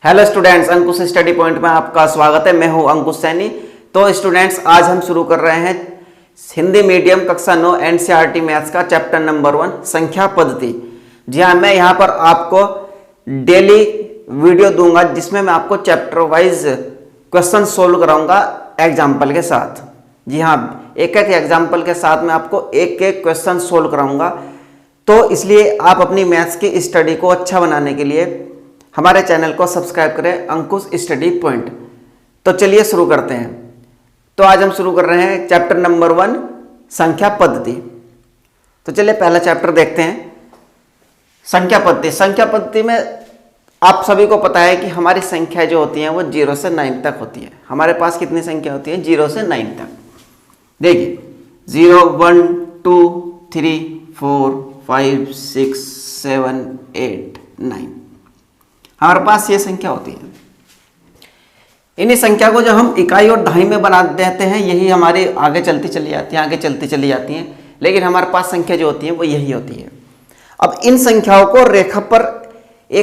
Hello students, अंकुश study point में आपका स्वागत है। मैं हूं अंकुश सैनी। तो स्टूडेंट्स, आज हम शुरू कर रहे हैं हिंदी मीडियम कक्षा 9 एनसीईआरटी मैथ्स का चैप्टर नंबर 1 संख्या पद्धति। जी हाँ, मैं यहां पर आपको डेली वीडियो दूंगा जिसमें मैं आपको चैप्टर वाइज क्वेश्चन सोल्व कराऊंगा एग्जाम्पल के साथ। जी हाँ, एक एक एग्जाम्पल के साथ मैं आपको एक एक क्वेश्चन सोल्व कराऊंगा। तो इसलिए आप अपनी मैथ्स की स्टडी को अच्छा बनाने के लिए हमारे चैनल को सब्सक्राइब करें, अंकुश स्टडी पॉइंट। तो चलिए शुरू करते हैं। तो आज हम शुरू कर रहे हैं चैप्टर नंबर 1 संख्या पद्धति। तो चलिए पहला चैप्टर देखते हैं, संख्या पद्धति। संख्या पद्धति में आप सभी को पता है कि हमारी संख्या जो होती हैं वो 0 से 9 तक होती है। हमारे पास कितनी संख्या होती है? 0 से 9 तक। देखिए 0 1 2 3 4 5 6 7 8 9 हमारे पास ये संख्या होती है। इन्हीं संख्या को जब हम इकाई और दहाई में बना देते हैं, यही हमारी आगे चलती चली जाती है, आगे चलती चली जाती हैं। लेकिन हमारे पास संख्या जो होती है वो यही होती है। अब इन संख्याओं को एक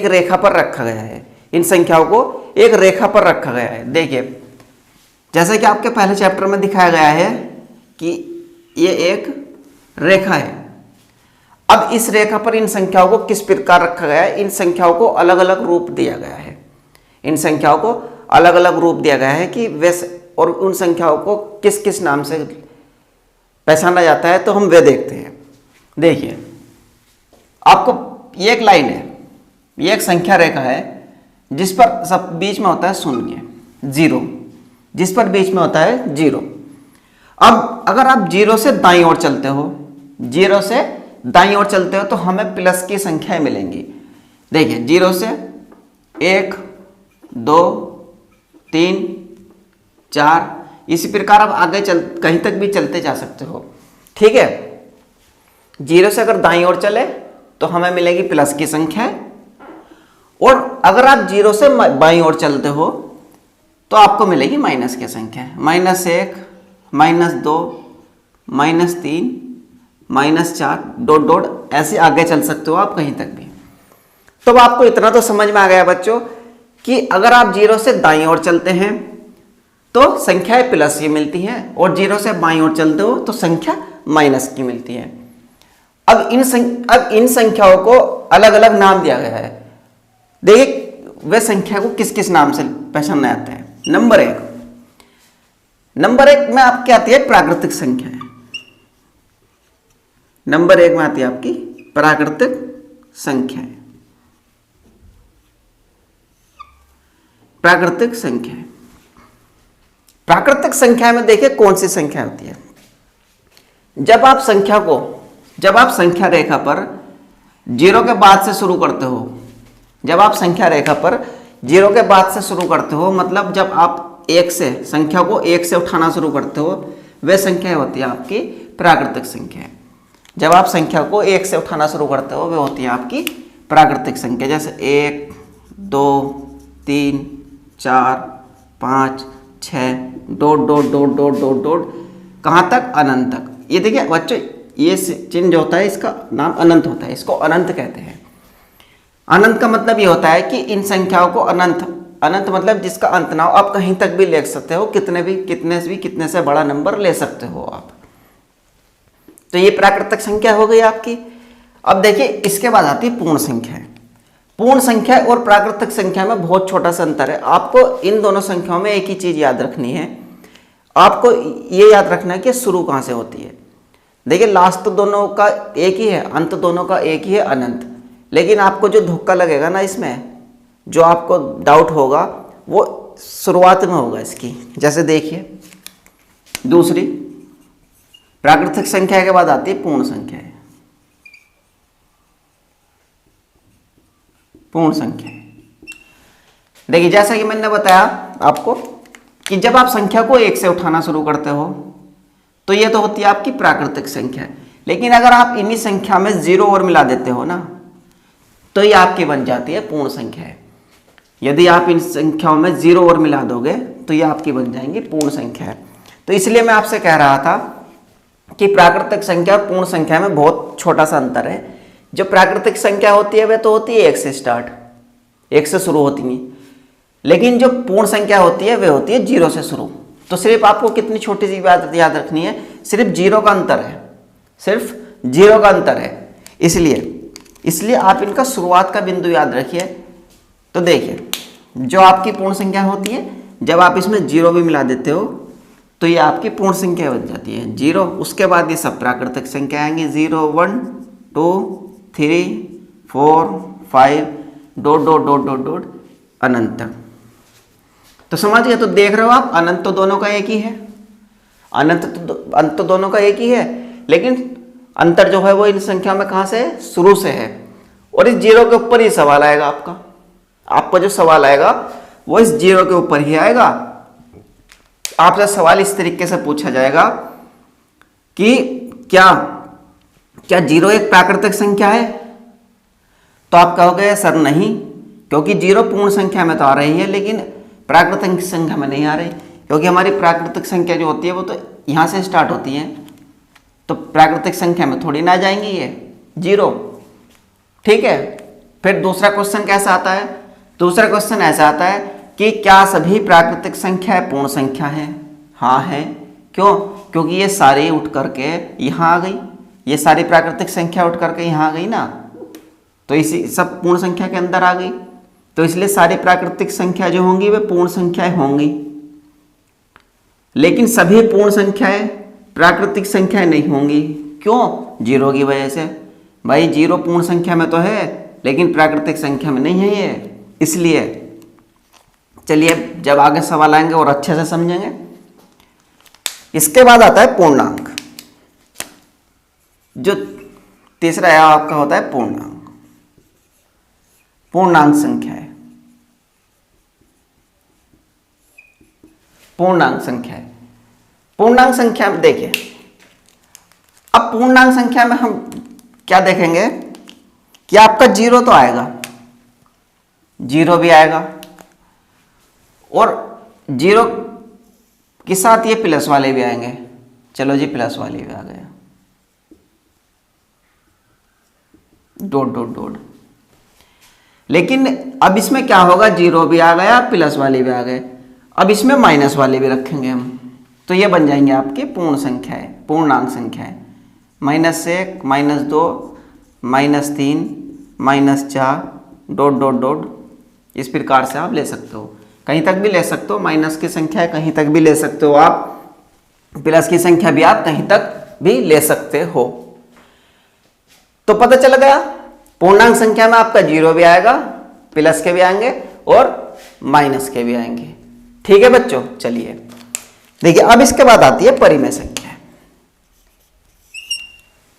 रेखा पर रखा गया है। इन संख्याओं को एक रेखा पर रखा गया है। देखिए जैसे कि आपके पहले चैप्टर में दिखाया गया है कि ये एक रेखा है। अब इस रेखा पर इन संख्याओं को किस प्रकार रखा गया है? इन संख्याओं को अलग अलग रूप दिया गया है। इन संख्याओं को अलग अलग रूप दिया गया है कि और उन संख्याओं को किस किस नाम से पहचाना जाता है, तो हम वे देखते हैं। देखिए आपको ये एक लाइन है, ये एक संख्या रेखा है जिस पर सब बीच में होता है शून्य, 0, जिस पर बीच में होता है 0। अब अगर आप 0 से दाईं ओर चलते हो, 0 से दाईं ओर चलते हो तो हमें प्लस की संख्याएं मिलेंगी। देखिए 0 से 1 2 3 4 इसी प्रकार आप आगे कहीं तक भी चलते जा सकते हो। ठीक है, 0 से अगर दाईं ओर चले तो हमें मिलेगी प्लस की संख्या, और अगर आप 0 से बाईं ओर चलते हो तो आपको मिलेगी माइनस की संख्या। -1 -2 -3 -4 डॉट डॉट ऐसे आगे चल सकते हो आप कहीं तक भी। तो अब आपको इतना तो समझ में आ गया बच्चों कि अगर आप 0 से दाईं ओर चलते हैं तो संख्याएं प्लस की मिलती हैं, और 0 से बाईं ओर चलते हो तो संख्या माइनस की मिलती है। अब इन संख्याओं को अलग अलग नाम दिया गया है। देखिए वे संख्या को किस किस नाम से पहचाना जाता है। नंबर एक में आपकी आती है प्राकृतिक संख्या है। नंबर 1 में आती है आपकी प्राकृतिक संख्या। प्राकृतिक संख्या, प्राकृतिक संख्या में देखिए कौन सी संख्या होती है। जब आप संख्या रेखा पर 0 के बाद से शुरू करते हो, जब आप संख्या रेखा पर 0 के बाद से शुरू करते हो, मतलब जब आप 1 से संख्या को 1 से उठाना शुरू करते हो, वह संख्या होती है आपकी प्राकृतिक संख्या। जब आप संख्या को 1 से उठाना शुरू करते हो वे होती है आपकी प्राकृतिक संख्या। जैसे 1 2 3 4 5 6 dot dot dot dot dot dot कहाँ तक? अनंत तक। ये देखिए बच्चों, ये चिन्ह जो होता है इसका नाम अनंत होता है, इसको अनंत कहते हैं। अनंत का मतलब ये होता है कि इन संख्याओं को अनंत मतलब जिसका अंत ना हो, आप कहीं तक भी ले सकते हो, कितने से बड़ा नंबर ले सकते हो आप। तो ये प्राकृतिक संख्या हो गई आपकी। अब देखिए इसके बाद आती है पूर्ण संख्या। पूर्ण संख्या और प्राकृतिक संख्या में बहुत छोटा सा अंतर है। आपको इन दोनों संख्याओं में एक ही चीज याद रखनी है। आपको ये याद रखना है कि शुरू कहाँ से होती है। देखिए लास्ट तो दोनों का एक ही है, अंत दोनों का एक ही है, अनंत। लेकिन आपको जो धोखा लगेगा ना, इसमें जो आपको डाउट होगा वो शुरुआत में होगा इसकी। जैसे देखिए दूसरी प्राकृतिक संख्या के बाद आती है पूर्ण संख्या। पूर्ण संख्या देखिए जैसा कि मैंने बताया आपको कि जब आप संख्या को 1 से उठाना शुरू करते हो तो ये तो होती है आपकी प्राकृतिक संख्या। लेकिन अगर आप इन्हीं संख्या में 0 और मिला देते हो ना, तो ये आपकी बन जाती है पूर्ण संख्या। यदि आप इन संख्याओं में 0 और मिला दोगे तो ये आपकी बन जाएंगी पूर्ण संख्या। तो इसलिए मैं आपसे कह रहा था कि प्राकृतिक संख्या और पूर्ण संख्या में बहुत छोटा सा अंतर है। जो प्राकृतिक संख्या होती है वह तो होती है 1 से स्टार्ट, 1 से शुरू होती नहीं। लेकिन जो पूर्ण संख्या होती है वे होती है 0 से शुरू। तो सिर्फ आपको कितनी छोटी सी बात याद रखनी है, सिर्फ 0 का अंतर है, सिर्फ 0 का अंतर है। इसलिए आप इनका शुरुआत का बिंदु याद रखिए। तो देखिए, जो आपकी पूर्ण संख्या होती है, जब आप इसमें 0 भी मिला देते हो तो ये आपकी पूर्ण संख्या बन जाती है 0। उसके बाद ये सब प्राकृतिक संख्या आएंगी 0, 1, 2, 3, 4, 5 dot dot dot dot dot अनंत। तो समझ गए? तो देख रहे हो आप, अनंत तो दोनों का एक ही है, अंत तो दोनों का एक ही है, लेकिन अंतर जो है वो इन संख्या में कहाँ से है? शुरू से है। और इस 0 के ऊपर ही सवाल आएगा आपका जो सवाल आएगा वो इस 0 के ऊपर ही आएगा। आपसे सवाल इस तरीके से पूछा जाएगा कि क्या 0 एक प्राकृतिक संख्या है? तो आप कहोगे सर नहीं, क्योंकि 0 पूर्ण संख्या में तो आ रही है लेकिन प्राकृतिक संख्या में नहीं आ रही, क्योंकि हमारी प्राकृतिक संख्या जो होती है वो तो यहाँ से स्टार्ट होती है, तो प्राकृतिक संख्या में थोड़ी ना जाएंगी ये 0। ठीक है। फिर दूसरा क्वेश्चन कैसा आता है? दूसरा क्वेश्चन ऐसा आता है कि क्या सभी प्राकृतिक संख्याएं पूर्ण संख्या हैं? हाँ है। क्यों? क्योंकि ये सारी उठ करके यहाँ आ गई, ये सारी प्राकृतिक संख्या उठ करके यहाँ आ गई ना, तो इसी सब पूर्ण संख्या के अंदर आ गई। तो इसलिए सारी प्राकृतिक संख्या जो होंगी वे पूर्ण संख्याएं होंगी। लेकिन सभी पूर्ण संख्याएं प्राकृतिक संख्याएं नहीं होंगी। क्यों? 0 की वजह से। भाई 0 पूर्ण संख्या में तो है लेकिन प्राकृतिक संख्या में नहीं है ये, इसलिए। चलिए जब आगे सवाल आएंगे और अच्छे से समझेंगे। इसके बाद आता है पूर्णांक। जो तीसरा है आपका होता है पूर्णांक। पूर्णांक संख्या है, पूर्णांक संख्या है। पूर्णांक संख्या में देखिए, अब पूर्णांक संख्या में हम क्या देखेंगे कि आपका 0 तो आएगा, 0 भी आएगा, और 0 के साथ ये प्लस वाले भी आएंगे। चलो जी, प्लस वाले भी आ गए, डॉट डॉट डॉट। लेकिन अब इसमें क्या होगा? 0 भी आ गया, प्लस वाले भी आ गए, अब इसमें माइनस वाले भी रखेंगे हम, तो ये बन जाएंगे आपकी पूर्ण संख्याएं, पूर्णांक संख्याएं। -1, -2, -3, -4 डॉट डॉट डॉट। इस प्रकार से आप ले सकते हो, कहीं तक भी ले सकते हो, माइनस की संख्या कहीं तक भी ले सकते हो आप, प्लस की संख्या भी आप कहीं तक भी ले सकते हो। तो पता चल गया, पूर्णांक संख्या में आपका 0 भी आएगा, प्लस के भी आएंगे और माइनस के भी आएंगे। ठीक है बच्चों, चलिए देखिए, अब इसके बाद आती है परिमेय संख्या।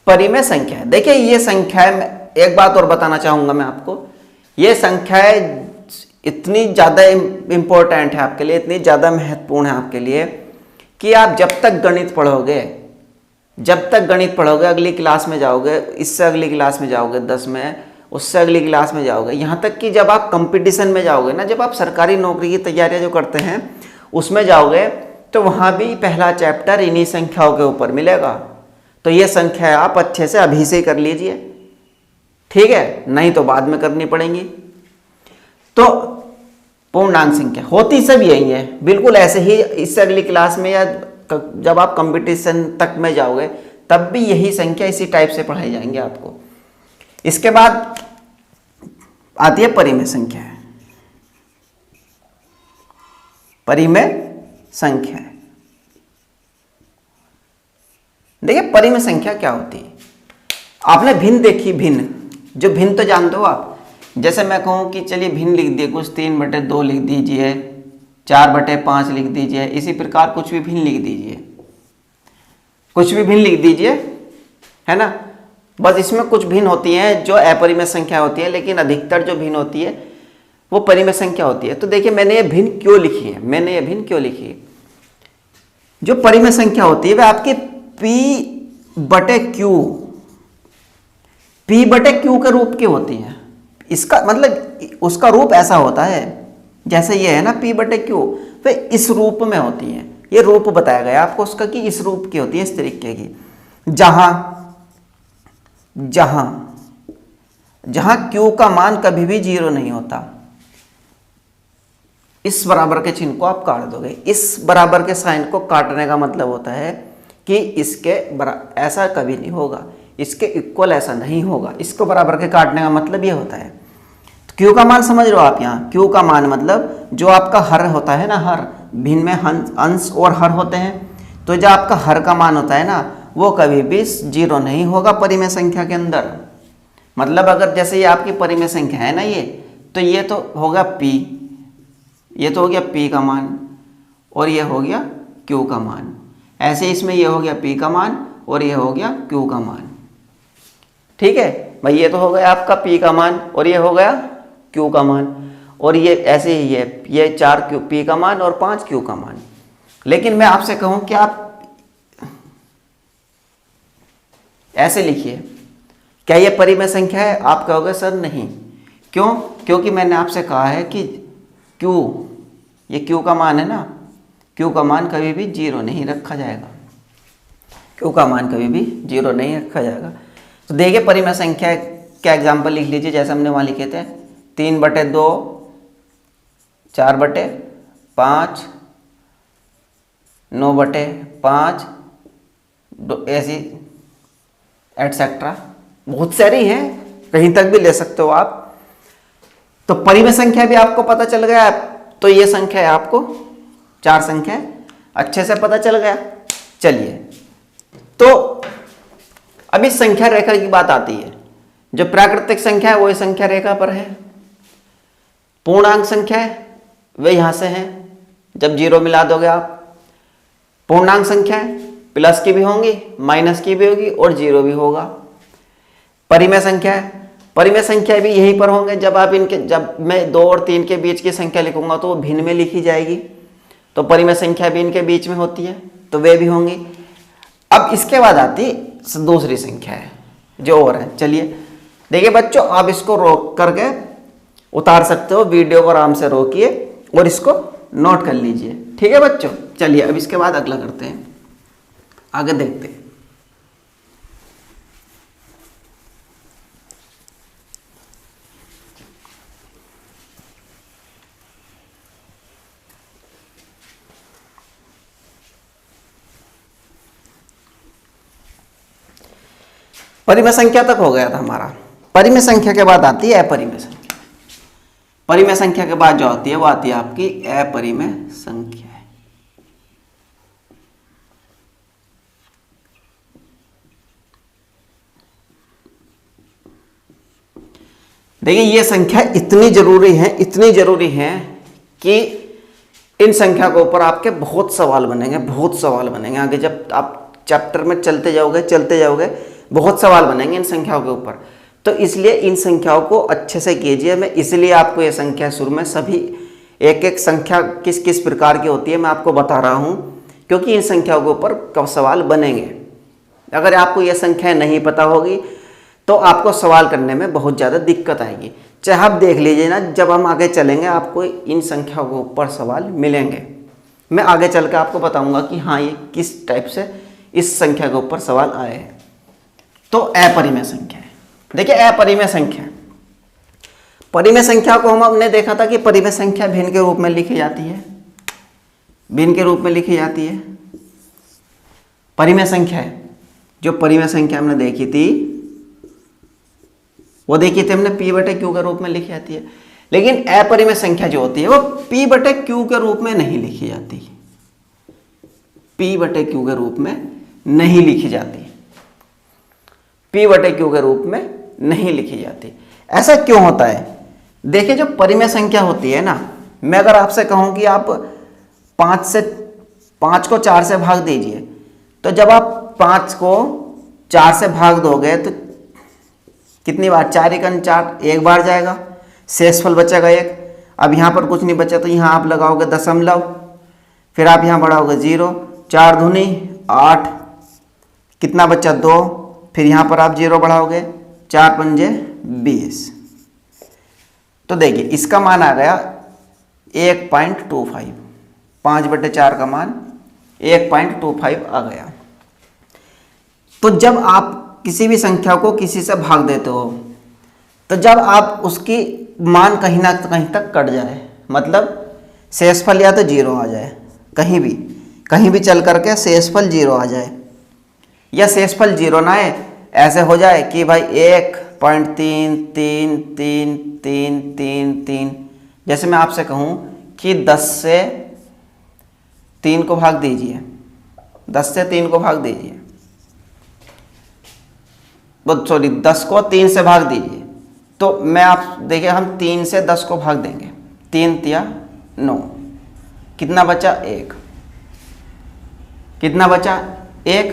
परिमेय संख्या, देखिए ये संख्या में एक बात और बताना चाहूंगा मैं आपको, ये संख्याएं इतनी ज़्यादा इंपॉर्टेंट है आपके लिए, इतनी ज़्यादा महत्वपूर्ण है आपके लिए कि आप जब तक गणित पढ़ोगे, अगली क्लास में जाओगे, इससे अगली क्लास में जाओगे 10 में, उससे अगली क्लास में जाओगे, यहाँ तक कि जब आप कंपटीशन में जाओगे ना, जब आप सरकारी नौकरी की तैयारियाँ जो करते हैं उसमें जाओगे, तो वहाँ भी पहला चैप्टर इन्हीं संख्याओं के ऊपर मिलेगा। तो ये संख्या आप अच्छे से अभी से कर लीजिए, ठीक है, नहीं तो बाद में करनी पड़ेंगी। तो पूर्णांक संख्या होती सब यही है, बिल्कुल ऐसे ही। इससे अगली क्लास में या जब आप कंपटीशन तक में जाओगे तब भी यही संख्या इसी टाइप से पढ़ाई जाएंगे आपको। इसके बाद आती है परिमेय संख्या। परिमेय संख्या, देखिए परिमेय संख्या क्या होती है। आपने भिन्न देखी, भिन्न, जो भिन्न तो जानते हो आप। जैसे मैं कहूं कि चलिए भिन्न लिख दिए, कुछ 3/2 लिख दीजिए, 4/5 लिख दीजिए, इसी प्रकार कुछ भी भिन्न लिख दीजिए, कुछ भी भिन्न लिख दीजिए, है ना। बस इसमें कुछ भिन्न होती हैं जो अपरिमेय संख्या होती है, लेकिन अधिकतर जो भिन्न होती है वो परिमेय संख्या होती है। तो देखिए मैंने ये भिन्न क्यों लिखी है, जो परिमेय संख्या होती है वह आपकी P/Q के रूप की होती है। इसका मतलब उसका रूप ऐसा होता है, जैसे ये है ना P/Q, वे इस रूप में होती है। ये रूप बताया गया आपको उसका कि इस रूप की होती है, इस तरीके की, जहां Q का मान कभी भी 0 नहीं होता, इस बराबर के चिन्ह को आप काट दोगे। इस बराबर के साइन को काटने का मतलब होता है कि इसके ऐसा कभी नहीं होगा, इसके इक्वल ऐसा नहीं होगा। इसको बराबर के काटने का मतलब ये होता है। तो क्यू का मान समझ लो आप यहाँ, क्यू का मान मतलब जो आपका हर होता है ना, हर भिन्न में अंश और हर होते हैं, तो जो आपका हर का मान होता है ना वो कभी भी 0 नहीं होगा परिमेय संख्या के अंदर। मतलब अगर जैसे ये आपकी परिमेय संख्या है ना ये, तो ये तो होगा p, ये तो हो गया p का मान और ये हो गया q का मान। ऐसे इसमें ये हो गया p का मान और ये हो गया q का मान। ठीक है भाई, ये तो हो गया आपका p का मान और ये हो गया q का मान, और ये ऐसे ही है, ये 4 p का मान और 5 q का मान। लेकिन मैं आपसे कहूं कि आप ऐसे लिखिए, क्या ये परिमेय संख्या है? आप कहोगे सर नहीं। क्यों? क्योंकि मैंने आपसे कहा है कि q, ये q का मान है ना, q का मान कभी भी 0 नहीं रखा जाएगा, q का मान कभी भी 0 नहीं रखा जाएगा। तो देखिए परिमेय संख्या का एग्जाम्पल लिख लीजिए, जैसे हमने वहाँ लिखे थे 3/2, 4/5, 9/5, ऐसी एटसेट्रा, बहुत सारी हैं, कहीं तक भी ले सकते हो आप। तो परिमेय संख्या भी आपको पता चल गया। तो ये संख्या है आपको 4 संख्या अच्छे से पता चल गया। चलिए, तो अभी संख्या रेखा की बात आती है। जो प्राकृतिक संख्या है वो इस संख्या रेखा पर है, पूर्णांक संख्या है वे यहां से हैं, जब 0 मिला दोगे आप। पूर्णांक संख्या है, प्लस की भी होंगी, माइनस की भी होगी और 0 भी होगा। परिमेय संख्या है, परिमेय संख्या भी यहीं पर होंगे। जब मैं 2 और 3 के बीच की संख्या लिखूंगा तो वो भिन्न में लिखी जाएगी, तो परिमेय संख्या भी इनके बीच में होती है, तो वे भी होंगी। अब इसके बाद आती दूसरी संख्या है जो और है। चलिए देखिए बच्चों, आप इसको रोक करके उतार सकते हो, वीडियो को आराम से रोकिए और इसको नोट कर लीजिए। ठीक है बच्चों, चलिए अब इसके बाद अगला करते हैं, आगे देखते हैं। परिमेय संख्या तक हो गया था हमारा। परिमेय संख्या के बाद आती है अपरिमेय संख्या। परिमेय संख्या के बाद जो आती है वो आती है आपकी अपरिमेय संख्या। देखिए ये संख्या इतनी जरूरी है कि इन संख्या के ऊपर आपके बहुत सवाल बनेंगे। आगे जब आप चैप्टर में चलते जाओगे बहुत सवाल बनेंगे इन संख्याओं के ऊपर। तो इसलिए इन संख्याओं को अच्छे से कीजिए। मैं इसलिए आपको ये संख्या शुरू में सभी एक संख्या किस किस प्रकार की होती है मैं आपको बता रहा हूँ, क्योंकि इन संख्याओं के ऊपर कब सवाल बनेंगे। अगर आपको ये संख्या नहीं पता होगी तो आपको सवाल करने में बहुत ज़्यादा दिक्कत आएगी। चाहे आप देख लीजिए ना, जब हम आगे चलेंगे आपको इन संख्याओं के ऊपर सवाल मिलेंगे। मैं आगे चल के आपको बताऊंगा कि हाँ ये किस टाइप से इस संख्या के ऊपर सवाल आए हैं। तो अपरिमेय संख्या है। देखिए अपरिमेय संख्या, परिमेय संख्या को हमने देखा था कि परिमेय संख्या भिन्न के रूप में लिखी जाती है, परिमेय संख्या है। जो परिमेय संख्या हमने देखी थी वो देखी थी हमने p/q के रूप में लिखी जाती है। लेकिन अपरिमेय संख्या जो होती है वो p/q के रूप में नहीं लिखी जाती, p/q के रूप में नहीं लिखी जाती। ऐसा क्यों होता है? देखिए जो परिमेय संख्या होती है ना, मैं अगर आपसे कहूं कि आप 5 को 4 से भाग दीजिए, तो जब आप 5 को 4 से भाग दोगे तो कितनी बार? 4 × 4 एक बार जाएगा, शेषफल बचेगा 1। अब यहाँ पर कुछ नहीं बचा तो यहाँ आप लगाओगे दशमलव, फिर आप यहाँ बढ़ाओगे 0, 4 दूनी 8, कितना बचा? 2, फिर यहाँ पर आप 0 बढ़ाओगे, 4 पंजे 20। तो देखिए इसका मान आ गया 1.25, 5/4 का मान 1.25 आ गया। तो जब आप किसी भी संख्या को किसी से भाग देते हो, तो जब आप उसकी मान कहीं ना कहीं तक कट जाए, मतलब शेषफल या तो 0 आ जाए, कहीं भी चल करके शेषफल 0 आ जाए, या शेषफल 0 ना आए, ऐसे हो जाए कि भाई 1.3333333, जैसे मैं आपसे कहूँ कि 10 से 3 को भाग दीजिए, 10 से 3 को भाग दीजिए, सॉरी 10 को 3 से भाग दीजिए, तो मैं आप देखिए हम 3 से 10 को भाग देंगे, 3 तिया 9, कितना बचा 1, कितना बचा 1,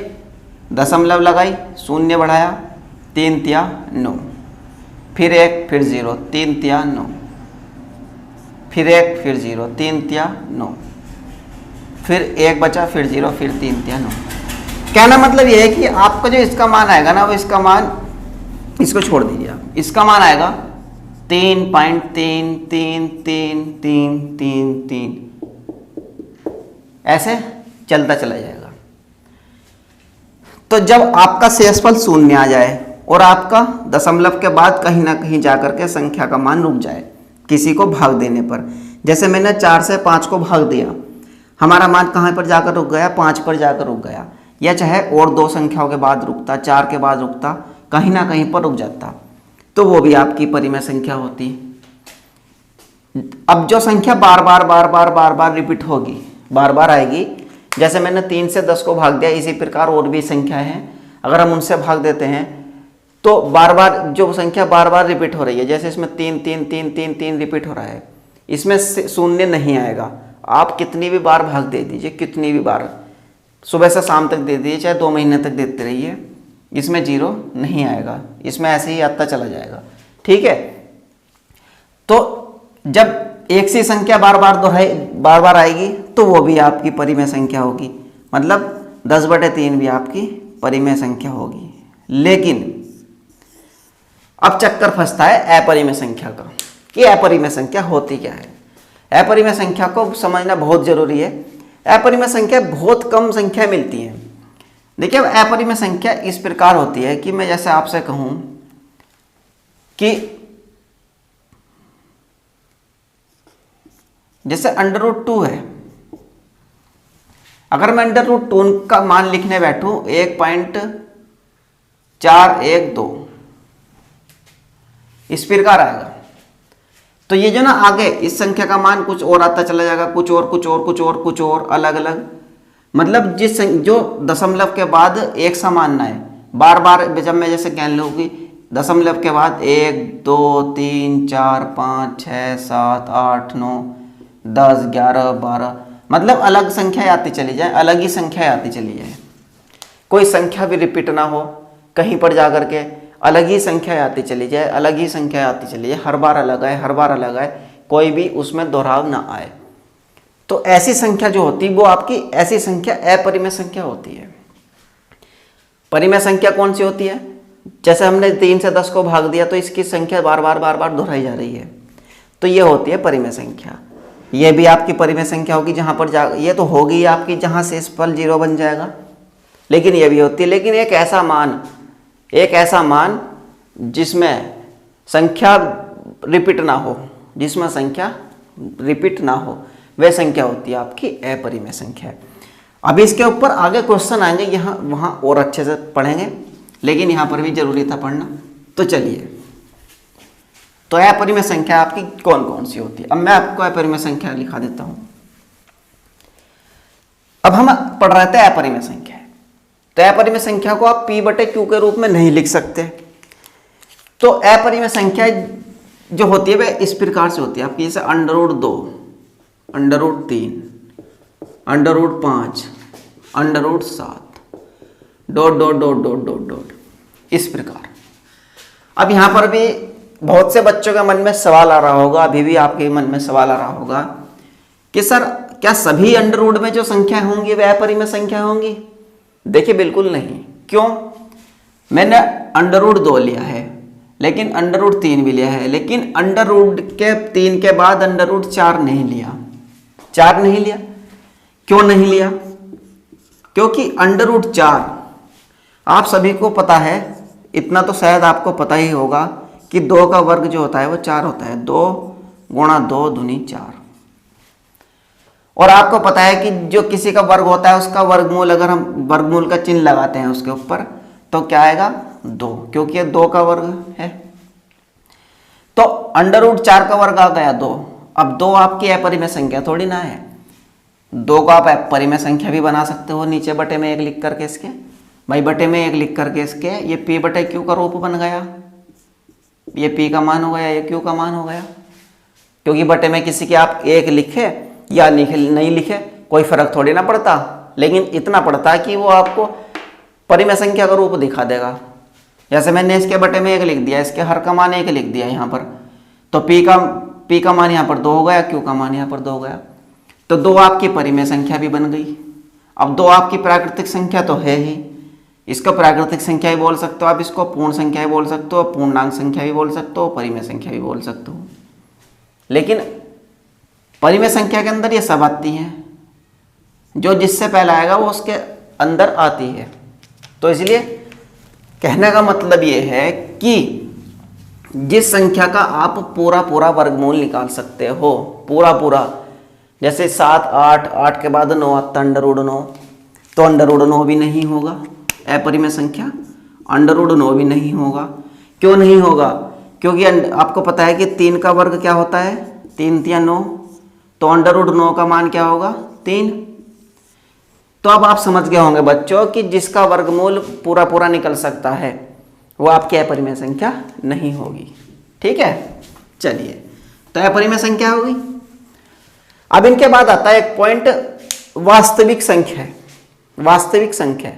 दशमलव लगाई, शून्य बढ़ाया, 3 तिया 9, फिर 1 फिर 0, 3 तिया 9, फिर 1 फिर 0, 3 तिया 9, फिर 1 बचा, फिर 0, फिर 3 तिया 9। कहना मतलब ये है कि आपका जो इसका मान आएगा ना, वो इसका मान, इसको छोड़ दीजिए आप, इसका मान आएगा 3.3333333, ऐसे चलता चला जाएगा। तो जब आपका शेषफल शून्य आ जाए और आपका दशमलव के बाद कहीं ना कहीं जाकर के संख्या का मान रुक जाए किसी को भाग देने पर, जैसे मैंने 4 से 5 को भाग दिया, हमारा मान कहाँ पर जाकर रुक गया, 5 पर जाकर रुक गया, या चाहे और 2 संख्याओं के बाद रुकता, 4 के बाद रुकता, कहीं ना कहीं पर रुक जाता, तो वो भी आपकी परिमेय संख्या होती। अब जो संख्या बार बार रिपीट होगी, बार बार आएगी, जैसे मैंने 3 से 10 को भाग दिया, इसी प्रकार और भी संख्या है, अगर हम उनसे भाग देते हैं तो बार बार जो संख्या बार बार रिपीट हो रही है, जैसे इसमें 3 3 3 3 3 रिपीट हो रहा है, इसमें शून्य नहीं आएगा। आप कितनी भी बार भाग दे दीजिए, कितनी भी बार, सुबह से शाम तक दे दीजिए, चाहे 2 महीने तक देते रहिए, इसमें 0 नहीं आएगा, इसमें ऐसे ही आता चला जाएगा। ठीक है, तो जब एक सी संख्या बार बार आएगी तो वो भी आपकी परिमेय संख्या होगी, मतलब 10/3 भी आपकी परिमेय संख्या होगी। लेकिन अब चक्कर फंसता है अपरिमेय संख्या का, कि अपरिमेय संख्या होती क्या है। अपरिमेय संख्या को समझना बहुत जरूरी है। अपरिमेय संख्या बहुत कम संख्या मिलती है। देखिए, अब अपरिमेय संख्या इस प्रकार होती है कि मैं जैसे आपसे कहूं कि जैसे √2 है, अगर मैं √2 का मान लिखने बैठूं 1.412, इस प्रकार आएगा, तो ये जो ना आगे इस संख्या का मान कुछ और आता चला जाएगा, कुछ और अलग अलग, मतलब जो दशमलव के बाद एक समान ना है, बार बार जब मैं जैसे कह लूँ कि दशमलव के बाद 1 2 3 4 5 6 7 8 9 10 11 12, मतलब अलग संख्या आती चली जाए, अलग ही संख्या आती चली जाए, कोई संख्या भी रिपीट ना हो, कहीं पर जाकर के अलग ही संख्या आती चली जाए, अलग ही संख्या आती चली जाए, हर बार अलग आए, कोई भी उसमें दोहराव ना आए। तो ऐसी संख्या जो होती है वो आपकी ऐसी संख्या अपरिमेय संख्या होती है। परिमेय संख्या कौन सी होती है? जैसे हमने 3 से 10 को भाग दिया तो इसकी संख्या बार बार दोहराई जा रही है, तो ये होती है परिमेय संख्या। ये भी आपकी परिमेय संख्या होगी, जहां पर ये तो होगी आपकी जहां शेषफल 0 बन जाएगा, लेकिन ये भी होती है। लेकिन एक ऐसा मान जिसमें संख्या रिपीट ना हो, वह संख्या होती है आपकी अपरिमेय संख्या। अब इसके ऊपर आगे क्वेश्चन आएंगे, यहाँ वहाँ और अच्छे से पढ़ेंगे, लेकिन यहाँ पर भी जरूरी था पढ़ना। तो चलिए, तो अपरिमेय संख्या आपकी कौन कौन सी होती है, अब मैं आपको अपरिमेय संख्या लिखा देता हूँ। अब हम पढ़ रहे थे अपरिमेय संख्या, तो अपरिमेय संख्या को आप P/Q के रूप में नहीं लिख सकते। तो अपरिमेय संख्या जो होती है वह इस प्रकार से होती है आपकी, जैसे √2, √3, √5, √7, ... इस प्रकार। अब यहाँ पर भी बहुत से बच्चों के मन में सवाल आ रहा होगा, अभी भी आपके मन में सवाल आ रहा होगा कि सर क्या सभी अंडर में जो संख्या होंगी वह अपरिमेय संख्या होंगी? देखिए बिल्कुल नहीं। क्यों? मैंने √2 लिया है, लेकिन √3 भी लिया है, लेकिन √3 के बाद √4 नहीं लिया। 4 नहीं लिया, क्यों नहीं लिया? क्योंकि √4 आप सभी को पता है, इतना तो शायद आपको पता ही होगा कि 2 का वर्ग जो होता है वो 4 होता है। 2 × 2 = 4। और आपको पता है कि जो किसी का वर्ग होता है उसका वर्गमूल, अगर हम वर्गमूल का चिन्ह लगाते हैं उसके ऊपर तो क्या आएगा 2, क्योंकि ये 2 का वर्ग है। तो √4 का वर्ग आ गया 2। अब 2 आपकी अपरिमेय संख्या थोड़ी ना है, 2 को आप अपरिमेय संख्या भी बना सकते हो नीचे बटे में 1 लिख करके इसके, भाई बटे में 1 लिख करके इसके ये p बटे q का रूप बन गया, ये p का मान हो गया, ये q का मान हो गया। क्योंकि बटे में किसी के आप 1 लिखे या नहीं लिखे कोई फर्क थोड़ी ना पड़ता, लेकिन इतना पड़ता कि वो आपको परिमेय संख्या का रूप दिखा देगा। जैसे मैंने इसके बटे में 1 लिख दिया, इसके हर का मान 1 लिख दिया यहाँ पर, तो p का मान यहाँ पर 2 हो गया, q का मान यहाँ पर 2 हो गया। तो 2 आपकी परिमेय संख्या भी बन गई। अब 2 आपकी प्राकृतिक संख्या तो है ही, इसको प्राकृतिक संख्या ही बोल सकते हो आप, इसको पूर्ण संख्या भी बोल सकते हो, पूर्णांक संख्या भी बोल सकते हो, परिमेय संख्या भी बोल सकते हो। लेकिन परिमेय संख्या के अंदर ये सब आती हैं, जो जिससे पहला आएगा वो उसके अंदर आती है। तो इसलिए कहने का मतलब ये है कि जिस संख्या का आप पूरा वर्गमूल निकाल सकते हो, पूरा, जैसे 7, 8 के बाद 9 आता √9, तो √9 भी नहीं होगा अपरिमेय संख्या, √9 भी नहीं होगा। क्यों नहीं होगा? क्योंकि आपको पता है कि 3 का वर्ग क्या होता है, 3 3 9, तो √9 का मान क्या होगा 3। तो अब आप समझ गए होंगे बच्चों कि जिसका वर्गमूल पूरा निकल सकता है वो आपकी अपरिमेय संख्या नहीं होगी। ठीक है, चलिए, तो अपरिमेय संख्या होगी। अब इनके बाद आता है एक पॉइंट, वास्तविक संख्या। वास्तविक संख्या,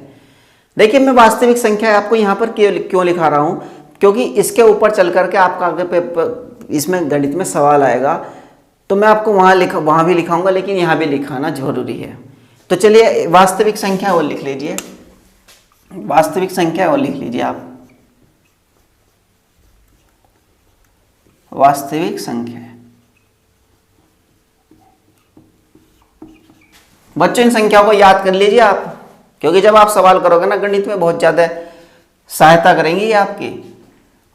देखिए मैं वास्तविक संख्या आपको यहाँ पर क्यों लिखा रहा हूँ, क्योंकि इसके ऊपर चल करके आपका आगे पेपर इसमें गणित में सवाल आएगा, तो मैं आपको वहाँ भी लिखाऊंगा, लेकिन यहाँ भी लिखाना जरूरी है। तो चलिए वास्तविक संख्या और लिख लीजिए, वास्तविक संख्या और लिख लीजिए आप, वास्तविक संख्या। बच्चों इन संख्याओं को याद कर लीजिए आप, क्योंकि जब आप सवाल करोगे ना गणित में बहुत ज़्यादा सहायता करेंगी ये आपकी।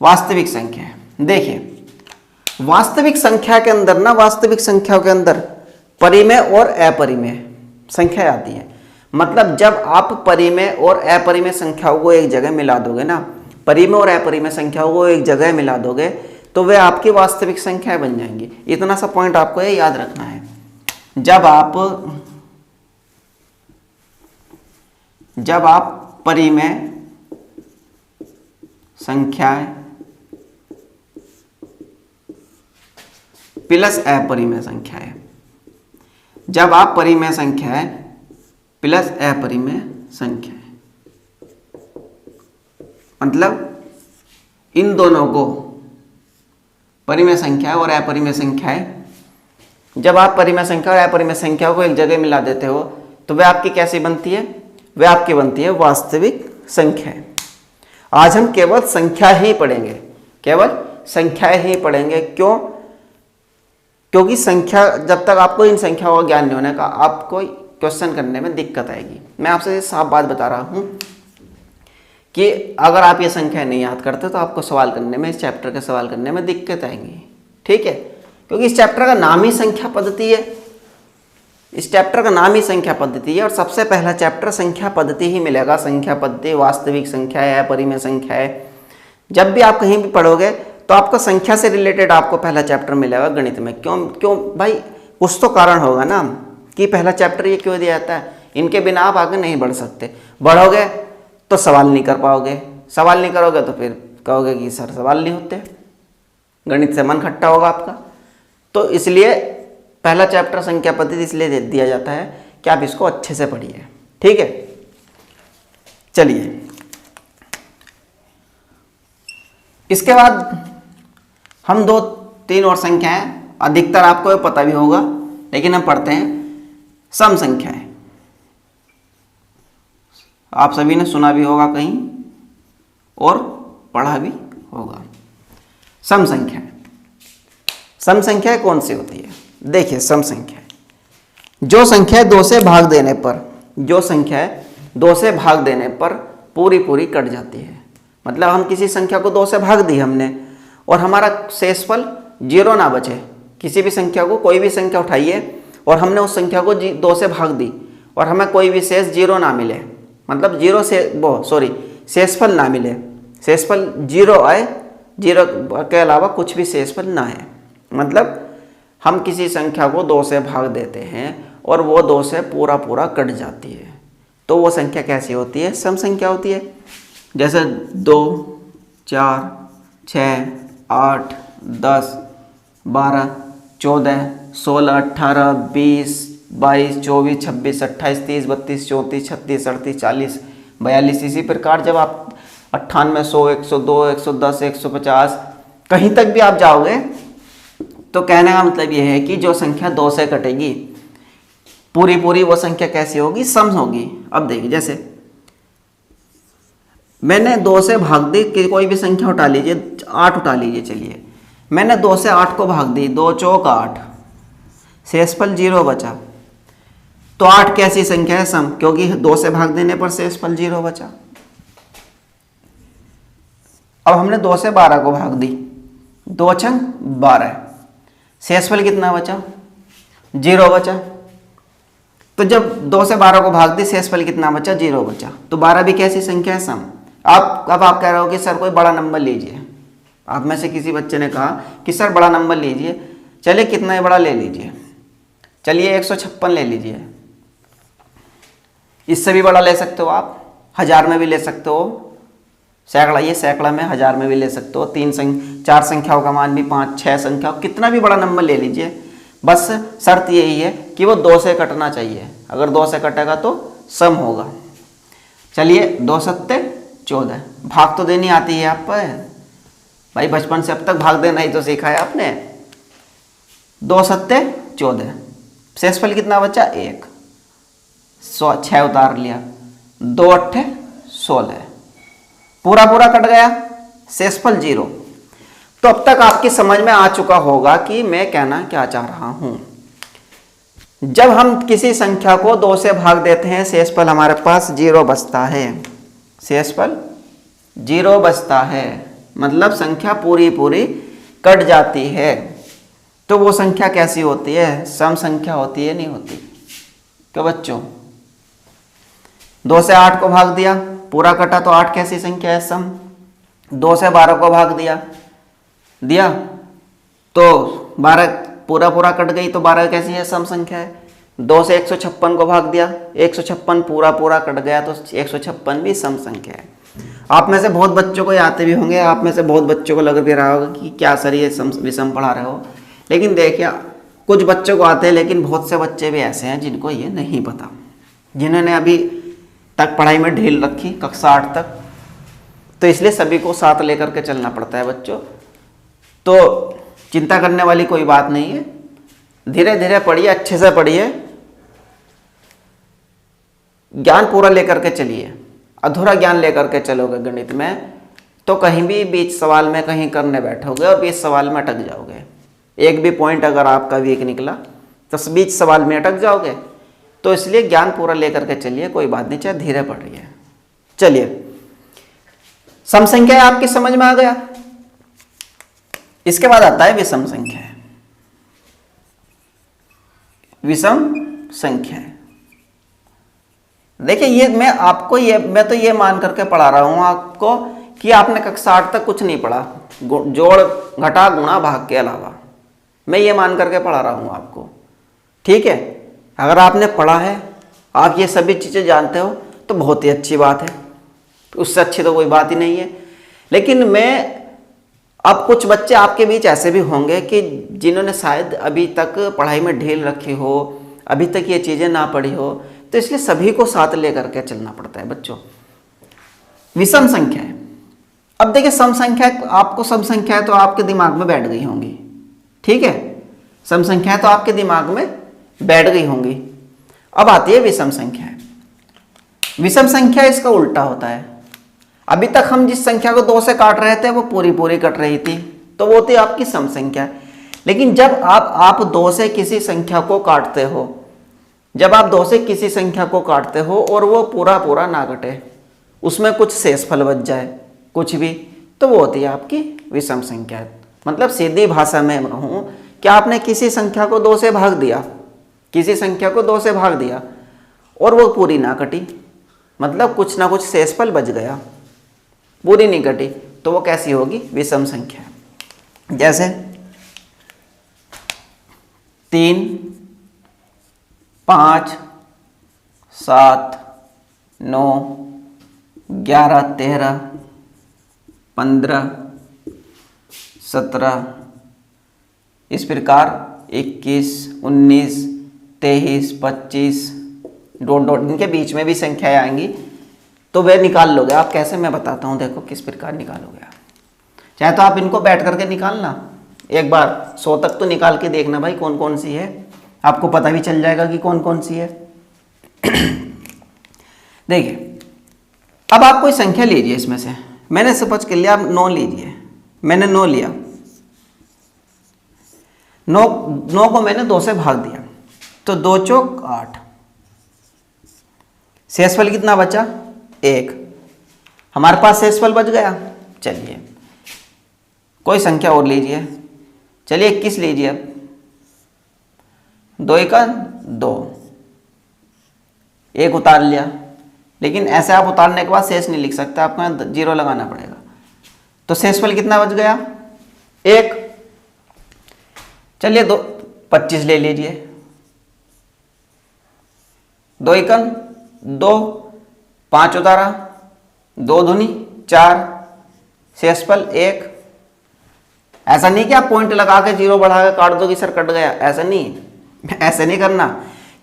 वास्तविक संख्या, देखिए वास्तविक संख्या के अंदर ना, वास्तविक संख्याओं के अंदर परिमेय और अपरिमेय संख्या आती है। मतलब जब आप परिमेय और अपरिमेय संख्याओं को एक जगह मिला दोगे ना, परिमेय और अपरिमेय संख्याओं को एक जगह मिला दोगे तो वे आपकी वास्तविक संख्याएं बन जाएंगी। इतना सा पॉइंट आपको ये याद रखना है। जब आप परिमेय संख्याएं प्लस अपरिमेय संख्याएं, जब आप परिमेय संख्याएं प्लस अपरिमेय संख्याएं, मतलब इन दोनों को परिमेय संख्या और अपरिमेय संख्याएं, जब आप परिमेय संख्या और अपरिमेय संख्याओं को एक जगह मिला देते हो तो वे आपकी कैसी बनती है, वे आपकी बनती है वास्तविक संख्याएं। आज हम केवल संख्या ही पढ़ेंगे, केवल संख्या ही पढ़ेंगे। क्यों? क्योंकि संख्या, जब तक आपको इन संख्याओं का ज्ञान नहीं होने का, आपको क्वेश्चन करने में दिक्कत आएगी। मैं आपसे साफ बात बता रहा हूं कि अगर आप ये संख्या नहीं याद करते तो आपको सवाल करने में, इस चैप्टर के सवाल करने में दिक्कत आएंगी। ठीक है, क्योंकि इस चैप्टर का नाम ही संख्या पद्धति है, इस चैप्टर का नाम ही संख्या पद्धति है, और सबसे पहला चैप्टर संख्या पद्धति ही मिलेगा। संख्या पद्धति, वास्तविक संख्या है, अपरिमेय संख्या है। जब भी आप कहीं भी पढ़ोगे तो आपको संख्या से रिलेटेड आपको पहला चैप्टर मिलेगा गणित में। क्यों भाई, कुछ तो कारण होगा ना कि पहला चैप्टर ये क्यों दिया जाता है। इनके बिना आप आगे नहीं बढ़ सकते। बढ़ोगे तो सवाल नहीं कर पाओगे, सवाल नहीं करोगे तो फिर कहोगे कि सर सवाल नहीं होते, गणित से मन खट्टा होगा आपका। तो इसलिए पहला चैप्टर संख्या पद्धति इसलिए दिया जाता है कि आप इसको अच्छे से पढ़िए। ठीक है, चलिए इसके बाद हम 2-3 और संख्याएं, अधिकतर आपको पता भी होगा, लेकिन हम पढ़ते हैं सम संख्याएं। आप सभी ने सुना भी होगा कहीं और पढ़ा भी होगा। सम संख्याएं, सम संख्याएं कौन सी होती है? देखिए सम संख्या, जो संख्या 2 से भाग देने पर, जो संख्या 2 से भाग देने पर पूरी कट जाती है। मतलब हम किसी संख्या को 2 से भाग दी हमने और हमारा शेषफल 0 ना बचे। किसी भी संख्या को, कोई भी संख्या उठाइए और हमने उस संख्या को 2 से भाग दी और हमें कोई भी शेष 0 ना मिले, मतलब 0 से शेषफल ना मिले, शेषफल 0 आए, 0 के अलावा कुछ भी शेषफल ना है, मतलब हम किसी संख्या को 2 से भाग देते हैं और वो 2 से पूरा पूरा कट जाती है, तो वो संख्या कैसी होती है? सम संख्या होती है। जैसे 2, 4, 6, 8, 10, 12, 14, 16, 18, 20, 22, 24, 26, 28, 30, 32, 34, 36, 38, 40, 42। इसी प्रकार जब आप 98, 100, 102, 110, 150 कहीं तक भी आप जाओगे तो कहने का मतलब यह है कि जो संख्या 2 से कटेगी पूरी पूरी वो संख्या कैसी होगी? सम होगी। अब देखिए, जैसे मैंने 2 से भाग दी कि कोई भी संख्या उठा लीजिए, 8 उठा लीजिए, चलिए मैंने 2 से 8 को भाग दी, 2 चौक 8, शेषफल 0 बचा। तो 8 कैसी संख्या है? सम, क्योंकि 2 से भाग देने पर शेषफल 0 बचा। अब हमने 2 से 12 को भाग दी, 2 छंग 12, शेषफल कितना बचा? 0 बचा। तो जब 2 से 12 को भाग दी, शेषफल कितना बचा? 0 बचा। तो 12 भी कैसी संख्या है? सम। अब आप कह रहे हो कि सर कोई बड़ा नंबर लीजिए, आप में से किसी बच्चे ने कहा कि सर बड़ा नंबर लीजिए। चलिए कितना ही बड़ा ले लीजिए, चलिए 156 ले लीजिए। इससे भी बड़ा ले सकते हो आप, 1000 में भी ले सकते हो, सैकड़ा, ये सैकड़ा में 1000 में भी ले सकते हो, 4 संख्याओं का मान भी 5, 6 संख्या, कितना भी बड़ा नंबर ले लीजिए। बस शर्त यही है कि वो 2 से कटना चाहिए, अगर 2 से कटेगा तो सम होगा। चलिए 2 सत्ते 14, भाग तो देनी आती है आप पर भाई, बचपन से अब तक भाग देना ही तो सीखा है आपने। 2 सत्ते 14, शेषफल कितना बचा? 1, 6 उतार लिया, 2 अट्ठे 16, पूरा पूरा कट गया, शेषफल 0। तो अब तक आपकी समझ में आ चुका होगा कि मैं कहना क्या चाह रहा हूं। जब हम किसी संख्या को 2 से भाग देते हैं, शेषफल हमारे पास 0 बचता है, शेषफल 0 बचता है, मतलब संख्या पूरी पूरी कट जाती है। तो वो संख्या कैसी होती है? सम संख्या होती है, नहीं होती? तो बच्चों 2 से 8 को भाग दिया, पूरा कटा, तो 8 कैसी संख्या है? सम। 2 से 12 को भाग दिया तो 12 पूरा पूरा कट गई, तो 12 कैसी है? सम संख्या है। 2 से 156 को भाग दिया, 156 पूरा पूरा कट गया, तो 156 भी सम संख्या है। आप में से बहुत बच्चों को आते भी होंगे, आप में से बहुत बच्चों को लग भी रहा होगा कि क्या सर ये विषम पढ़ा रहे हो। लेकिन देखिए, कुछ बच्चों को आते हैं, लेकिन बहुत से बच्चे भी ऐसे हैं जिनको ये नहीं पता, जिन्होंने अभी तक पढ़ाई में ढील रखी कक्षा 8 तक। तो इसलिए सभी को साथ लेकर के चलना पड़ता है बच्चों। तो चिंता करने वाली कोई बात नहीं है, धीरे धीरे पढ़िए, अच्छे से पढ़िए, ज्ञान पूरा लेकर के चलिए। अधूरा ज्ञान लेकर के चलोगे गणित में तो कहीं भी बीच सवाल में कहीं करने बैठोगे और बीच सवाल में अटक जाओगे। एक भी पॉइंट अगर आपका वीक निकला तो बीच सवाल में अटक जाओगे। तो इसलिए ज्ञान पूरा लेकर के चलिए, कोई बात नहीं, चाहे धीरे पढ़िए। चलिए, सम संख्या आपकी समझ में आ गया। इसके बाद आता है विषम संख्या। विषम संख्या देखिए, ये मैं तो ये मान करके पढ़ा रहा हूं आपको कि आपने कक्षा 8 तक कुछ नहीं पढ़ा, जोड़ घटा गुणा भाग के अलावा। मैं ये मान करके पढ़ा रहा हूं आपको, ठीक है। अगर आपने पढ़ा है, आप ये सभी चीजें जानते हो तो बहुत ही अच्छी बात है, उससे अच्छी तो कोई बात ही नहीं है। लेकिन अब कुछ बच्चे आपके बीच ऐसे भी होंगे कि जिन्होंने शायद अभी तक पढ़ाई में ढील रखी हो, अभी तक ये चीजें ना पढ़ी हो, तो इसलिए सभी को साथ लेकर के चलना पड़ता है बच्चों। विषम संख्या है। अब देखिए, सम संख्या, आपको सम संख्या तो आपके दिमाग में बैठ गई होंगी, ठीक है। सम संख्या तो आपके दिमाग में बैठ गई होंगी। अब आती है विषम संख्या। विषम संख्या इसका उल्टा होता है। अभी तक हम जिस संख्या को 2 से काट रहे थे वो पूरी पूरी कट रही थी, तो वो थी आपकी सम संख्या। लेकिन जब आप 2 से किसी संख्या को काटते हो, जब आप 2 से किसी संख्या को काटते हो और वो पूरा पूरा ना कटे, उसमें कुछ शेषफल बच जाए, कुछ भी, तो वो होती है आपकी विषम संख्या। मतलब सीधी भाषा में कहूँ कि आपने किसी संख्या को 2 से भाग दिया, किसी संख्या को 2 से भाग दिया और वो पूरी ना कटी, मतलब कुछ ना कुछ शेषफल बच गया, पूरी नहीं कटी, तो वो कैसी होगी? विषम संख्या। जैसे 3, 5, 7, 9, 11, 13, 15, 17, इस प्रकार 21, 19, 23, 25 डॉट डॉट इनके बीच में भी संख्याएं आएंगी, तो वे निकाल लोगे आप। कैसे? मैं बताता हूँ, देखो किस प्रकार निकालोगे आप। चाहे तो आप इनको बैठ करके निकालना, एक बार 100 तक तो निकाल के देखना भाई कौन कौन सी है, आपको पता भी चल जाएगा कि कौन कौन सी है। देखिए, अब आप कोई संख्या लीजिए, इसमें से मैंने सपोज कर लिया, आप 9 लीजिए, मैंने 9 लिया, 9 को मैंने 2 से भाग दिया, तो 2 चौक 8, शेषफल कितना बचा? 1। हमारे पास शेषफल बच गया। चलिए कोई संख्या और लीजिए, चलिए 21 लीजिए। अब 2 का 2, 1 उतार लिया, लेकिन ऐसे आप उतारने के बाद शेष नहीं लिख सकते, आपको यहाँ 0 लगाना पड़ेगा। तो शेषफल कितना बच गया? 1। चलिए 25 ले लीजिए, 2 एकम 2, 5 उतारा, 2 दूनी 4, शेषफल 1। ऐसा नहीं कि आप पॉइंट लगा के 0 बढ़ा के काट दो कि सर कट गया, ऐसा नहीं, ऐसे नहीं करना।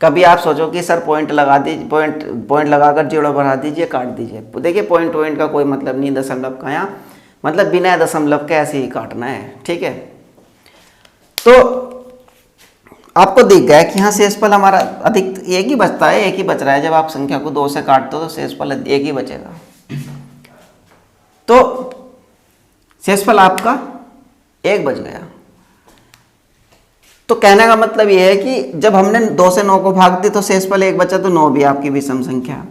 कभी आप सोचो कि सर पॉइंट लगा दीजिए, पॉइंट लगाकर 0 बढ़ा दीजिए, काट दीजिए। देखिए पॉइंट का कोई मतलब नहीं, दशमलव का यहाँ मतलब बिना दशमलव के ऐसे ही काटना है, ठीक है। तो आपको दिख गया कि यहाँ शेषफल हमारा अधिक 1 ही बचता है, 1 ही बच रहा है। जब आप संख्या को 2 से काटते हो तो शेषफल 1 ही बचेगा। तो शेषफल आपका 1 बच गया। तो कहने का मतलब यह है कि जब हमने 2 से 9 को भाग दी तो शेषफल 1 बचा, तो 9 भी आपकी विषम संख्या।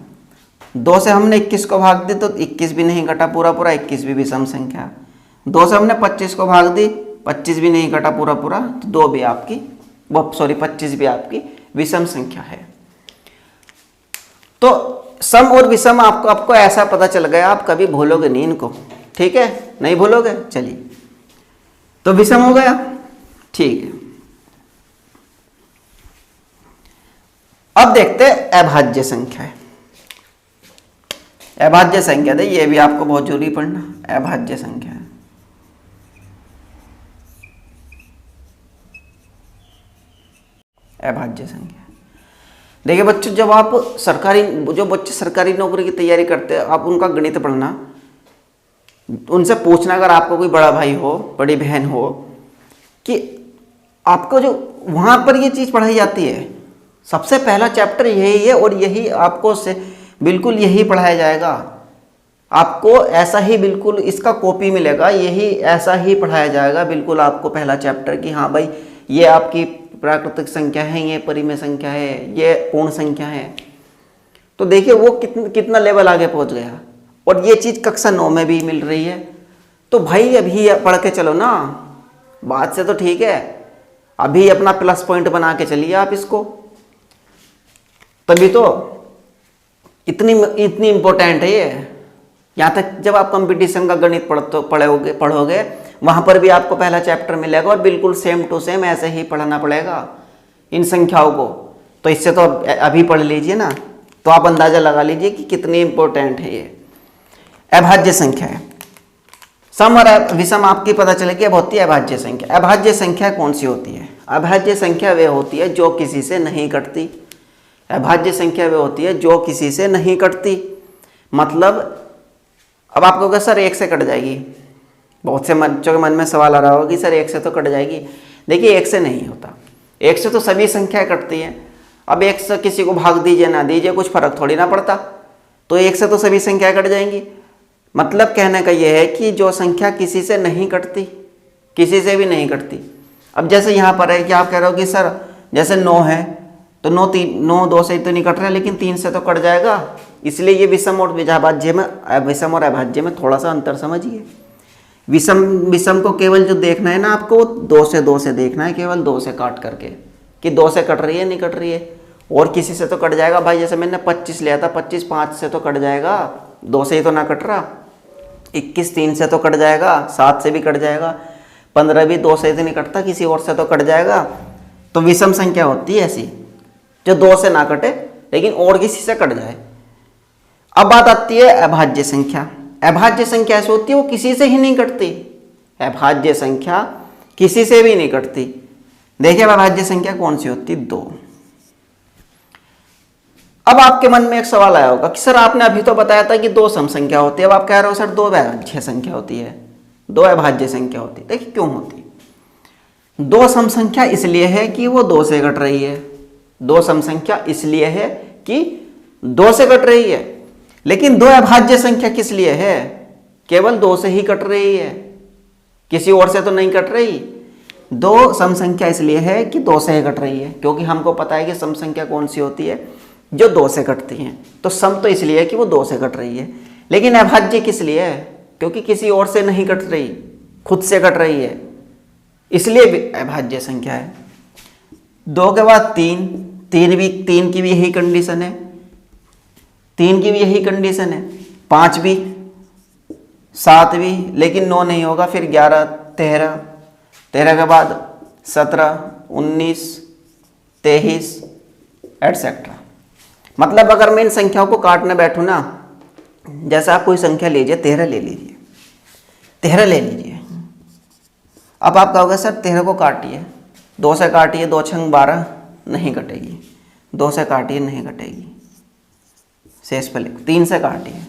2 से हमने 21 को भाग दी तो 21 भी नहीं कटा पूरा पूरा, 21 भी विषम संख्या। 2 से हमने 25 को भाग दी, 25 भी नहीं कटा पूरा पूरा, तो 2 भी आपकी 25 भी आपकी विषम संख्या है। तो सम और विषम आपको ऐसा पता चल गया, आप कभी भूलोगे नहीं इनको, ठीक है, नहीं भूलोगे। चलिए तो विषम हो गया, ठीक है। अब देखते हैं अभाज्य संख्या। अभाज्य संख्या दे, ये भी आपको बहुत जरूरी पढ़ना, अभाज्य संख्या है। अभाज्य संख्या देखिए बच्चों, जब आप जो बच्चे सरकारी नौकरी की तैयारी करते हैं, आप उनका गणित पढ़ना, उनसे पूछना, अगर आपको कोई बड़ा भाई हो, बड़ी बहन हो, कि आपको जो वहां पर ये चीज पढ़ाई जाती है, सबसे पहला चैप्टर यही है और यही आपको से बिल्कुल यही पढ़ाया जाएगा। आपको ऐसा ही बिल्कुल इसका कॉपी मिलेगा, यही ऐसा ही पढ़ाया जाएगा बिल्कुल आपको पहला चैप्टर, कि हाँ भाई ये आपकी प्राकृतिक संख्या है, ये परिमेय संख्या है, ये पूर्ण संख्या है। तो देखिए वो कितना लेवल आगे पहुंच गया, और ये चीज कक्षा 9 में भी मिल रही है। तो भाई अभी पढ़ के चलो ना, बात से तो ठीक है, अभी अपना प्लस पॉइंट बना के चलिए आप इसको, तभी तो इतनी इंपॉर्टेंट है ये। यहाँ तक जब आप कंपटीशन का गणित पढ़ोगे वहां पर भी आपको पहला चैप्टर मिलेगा, और बिल्कुल सेम टू सेम ऐसे ही पढ़ना पड़ेगा इन संख्याओं को। तो इससे तो अभी पढ़ लीजिए ना, तो आप अंदाजा लगा लीजिए कि कितनी इंपॉर्टेंट है ये। अभाज्य संख्या है, सम और विषम आपकी पता चलेगी। अब होती है अभाज्य संख्या। अभाज्य संख्या कौन सी होती है? अभाज्य संख्या वे होती है जो किसी से नहीं कटती। अभाज्य संख्या वे होती है जो किसी से नहीं कटती। मतलब अब आप कहोगे सर 1 से कट जाएगी, बहुत से बच्चों के मन में सवाल आ रहा होगा कि सर 1 से तो कट जाएगी। देखिए 1 से नहीं होता, 1 से तो सभी संख्याएं कटती हैं। अब 1 से किसी को भाग दीजिए ना दीजिए कुछ फर्क थोड़ी ना पड़ता, तो 1 से तो सभी संख्याएं कट जाएंगी। मतलब कहने का यह है कि जो संख्या किसी से नहीं कटती, किसी से भी नहीं कटती। अब जैसे यहाँ पर है कि आप कह रहे हो कि सर जैसे 9 है तो 9 2 से तो नहीं कट रहा, लेकिन 3 से तो कट जाएगा। इसलिए ये विषम और अभाज्य में, विषम और अभाज्य में थोड़ा सा अंतर समझिए। विषम को केवल जो देखना है ना आपको, 2 से देखना है, केवल 2 से काट करके, कि 2 से कट रही है, नहीं कट रही है। और किसी से तो कट जाएगा भाई, जैसे मैंने 25 लिया था, 25 5 से तो कट जाएगा, 2 से ही तो ना कट रहा। 21 3 से तो कट जाएगा, 7 से भी कट जाएगा। 15 भी 2 से तो नहीं कटता, किसी और से तो कट जाएगा। तो विषम संख्या होती है ऐसी जो 2 से ना कटे लेकिन और किसी से कट जाए। अब बात आती है अभाज्य संख्या। अभाज्य संख्या ऐसी होती है वो किसी से ही नहीं कटती। अभाज्य संख्या किसी से भी नहीं कटती। देखिए अभाज्य संख्या कौन सी होती? 2। अब आपके मन में एक सवाल आया होगा कि सर आपने अभी तो बताया था कि 2 सम संख्या होती है, अब आप कह रहे हो सर 2 अभाज्य संख्या होती है, 2 अभाज्य संख्या होती है। देखिए क्यों होती है। 2 सम संख्या इसलिए है कि वो 2 से कट रही है। 2 सम संख्या इसलिए है कि 2 से कट रही है। लेकिन 2 अभाज्य संख्या किस लिए है? केवल 2 से ही कट रही है, किसी और से तो नहीं कट रही। 2 सम संख्या इसलिए है कि 2 से ही कट रही है, क्योंकि हमको पता है कि सम संख्या कौन सी होती है? जो 2 से कटती हैं। तो सम तो इसलिए है कि वो 2 से कट रही है। लेकिन अभाज्य किस लिए है? क्योंकि किसी और से नहीं कट रही, खुद से कट रही है, इसलिए भी अभाज्य संख्या है। 2 के बाद 3, 3 की भी यही कंडीशन है, 3 की भी यही कंडीशन है, 5 भी, 7 भी, लेकिन 9 नहीं होगा। फिर 11, 13, 13 के बाद 17, 19, 23 एटसेट्रा। मतलब अगर मैं इन संख्याओं को काटने बैठूं ना, जैसे आप कोई संख्या लीजिए, 13 ले लीजिए, 13 ले लीजिए। अब आप कहोगे सर 13 को काटिए, 2 से काटिए, 2 छंग 12, नहीं कटेगी। 2 से काटिए, नहीं कटेगी। शेष पर लिख। 3 से काटिए,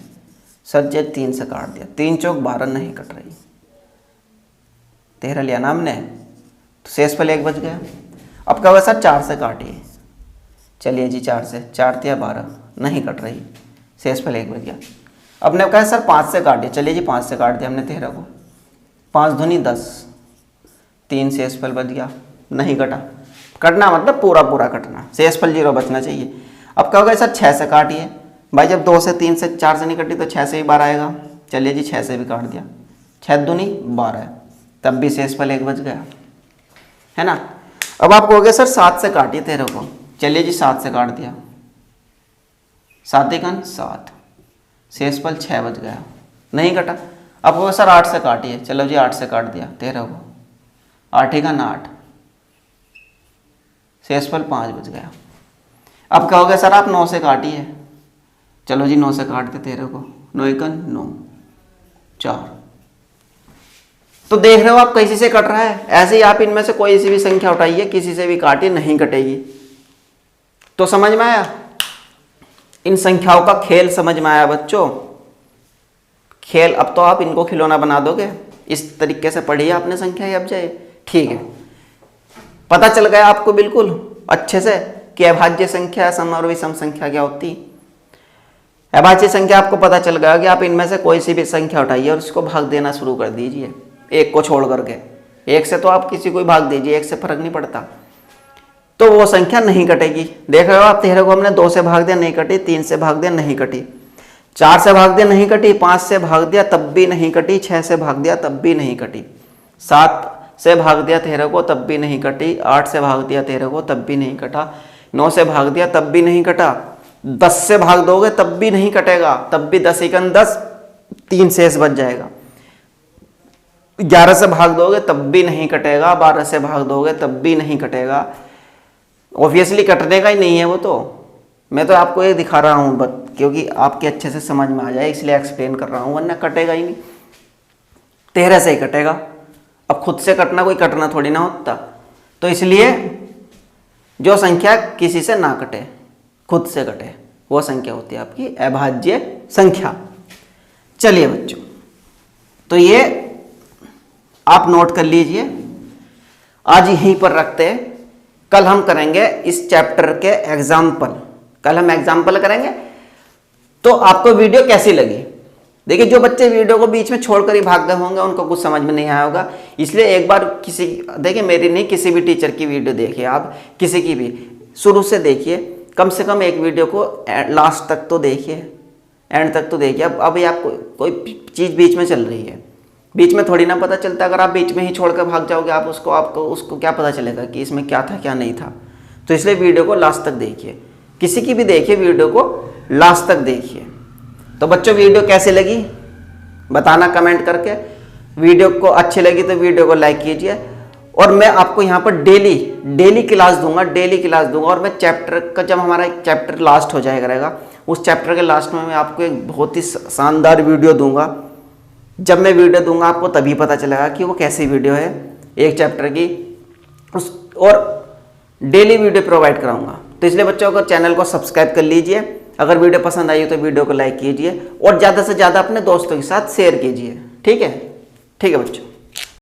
सर जी 3 से काट दिया, 3 चौक 12, नहीं कट रही। 13 लिया ना हमने, तो शेष पर एक बच गया। अब कहोगे सर 4 से काटिए, चलिए जी 4 से, 4 दिया 12, नहीं कट रही, शेष पर एक बच गया। अब ने कहा सर 5 से काटिए, चलिए जी 5 से काट दिया हमने 13 को, 5 दूनी 10, 3 शेष फल बच गया, नहीं कटा। कटना मतलब पूरा पूरा कटना, शेष फल 0 बचना चाहिए। अब कहोगे सर 6 से काटिए, भाई जब 2 से 3 से 4 से नहीं कटी तो 6 से ही 12 आएगा, चलिए जी 6 से भी काट दिया, 6 दूनी 12, तब भी शेष फल 1 बच गया, है ना। अब आप कहोगे सर 7 से काटिए 13 को, चलिए जी 7 से काट दिया, 7 एकन 7, शेष फल 6 बच गया, नहीं कटा। अब कहोगे सर 8 से काटिए, चलो जी 8 से काट दिया 13 को, 8 एकन 8, शेष फल 5 बच गया। अब कहोगे सर आप 9 से काटिए, चलो जी 9 से काट दे 13 को, 9 एकन 9, 4। तो देख रहे हो आप किसी से कट रहा है। ऐसे ही आप इनमें से कोई सी भी संख्या उठाइए, किसी से भी काटिए, नहीं कटेगी। तो समझ में आया, इन संख्याओं का खेल समझ में आया बच्चों। खेल, अब तो आप इनको खिलौना बना दोगे। इस तरीके से पढ़िए आपने संख्या, अब जाए ठीक है। पता चल गया आपको बिल्कुल अच्छे से कि अभाज्य संख्या, सम और विषम संख्या क्या होती। अभाज्य संख्या आपको पता चल गया कि आप इनमें से कोई सी भी संख्या उठाइए और उसको भाग देना शुरू कर दीजिए, एक को छोड़ करके। एक से तो आप किसी को भाग दीजिए, एक से फर्क नहीं पड़ता, तो वो संख्या नहीं कटेगी। देख रहे हो आप 13 को हमने 2 से भाग दिया, नहीं कटी, 3 से भाग दिया, नहीं कटी, 4 से भाग दिया, नहीं कटी, 5 से भाग दिया तब भी नहीं कटी, 6 से भाग दिया तब भी नहीं कटी, 7 से भाग दिया 13 को तब भी नहीं कटी, 8 से भाग दिया 13 को तब भी नहीं कटा, 9 से भाग दिया तब भी नहीं कटा, 10 से भाग दोगे तब भी नहीं कटेगा, तब भी 10 एकन 10, 3 शेष बच जाएगा। 11 से भाग दोगे तब भी नहीं कटेगा, 12 से भाग दोगे तब भी नहीं कटेगा। ऑब्वियसली कटने का ही नहीं है वो, तो मैं तो आपको ये दिखा रहा हूँ बस, क्योंकि आपके अच्छे से समझ में आ जाए इसलिए एक्सप्लेन कर रहा हूँ, वरना कटेगा ही नहीं। 13 से ही कटेगा। अब खुद से कटना कोई कटना थोड़ी ना होता, तो इसलिए जो संख्या किसी से ना कटे, खुद से कटे, वो संख्या होती है आपकी अभाज्य संख्या। चलिए बच्चों, तो ये आप नोट कर लीजिए, आज यहीं पर रखते हैं। कल हम करेंगे इस चैप्टर के एग्जाम्पल, कल हम एग्जाम्पल करेंगे। तो आपको वीडियो कैसी लगी? देखिए, जो बच्चे वीडियो को बीच में छोड़कर ही भाग गए होंगे उनको कुछ समझ में नहीं आया होगा, इसलिए एक बार किसी, देखिए मेरी नहीं, किसी भी टीचर की वीडियो देखिए, आप किसी की भी शुरू से देखिए, कम से कम एक वीडियो को लास्ट तक तो देखिए, एंड तक तो देखिए। अब आपको कोई चीज़ बीच में चल रही है, बीच में थोड़ी ना पता चलता। अगर आप बीच में ही छोड़कर भाग जाओगे, आपको उसको क्या पता चलेगा कि इसमें क्या था क्या नहीं था। तो इसलिए वीडियो को लास्ट तक देखिए, किसी की भी देखिए वीडियो को लास्ट तक देखिए। तो बच्चों वीडियो कैसे लगी बताना कमेंट करके। वीडियो को अच्छी लगी तो वीडियो को लाइक कीजिए। और मैं आपको यहाँ पर डेली क्लास दूंगा और मैं चैप्टर का, जब हमारा एक चैप्टर लास्ट हो जाएगा रहेगा, उस चैप्टर के लास्ट में मैं आपको एक बहुत ही शानदार वीडियो दूंगा। जब मैं वीडियो दूंगा आपको तभी पता चलेगा कि वो कैसी वीडियो है एक चैप्टर की, और डेली वीडियो प्रोवाइड कराऊंगा। तो इसलिए बच्चों को चैनल को सब्सक्राइब कर लीजिए। अगर वीडियो पसंद आई हो तो वीडियो को लाइक कीजिए और ज़्यादा से ज़्यादा अपने दोस्तों के साथ शेयर कीजिए। ठीक है बच्चों।